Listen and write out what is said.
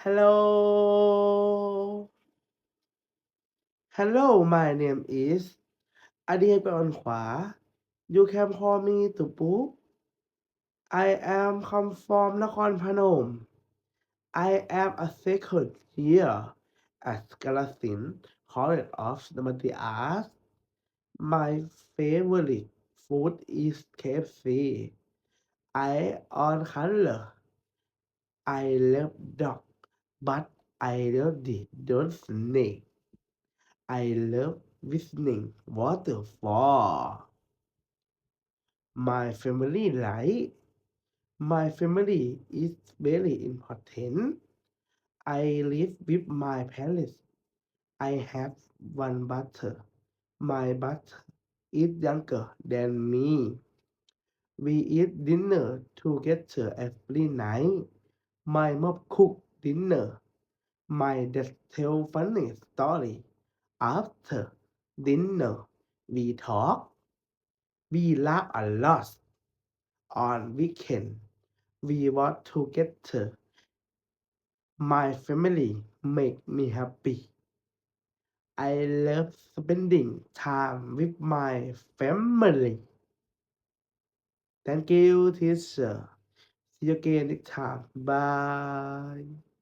Hello. Hello, my name is อันนี้ไปออนขวา You can call me ตุปุ I am come from นครพนม I am a second year at Kalasin College of Dramatic Arts. My favorite food is KFC. I on color. I love dog, but I love the don't snake. I love visiting waterfall. My family life. My family is very important. I live with my parents. I have one brother. My brother is younger than me. We eat dinner together every night. My mom cook dinner. My dad tell funny story. After dinner, we talk. We laugh a lot. On weekend, we work together. My family make me happy. I love spending time with my family. Thank you, teacher. See you again next time. Bye.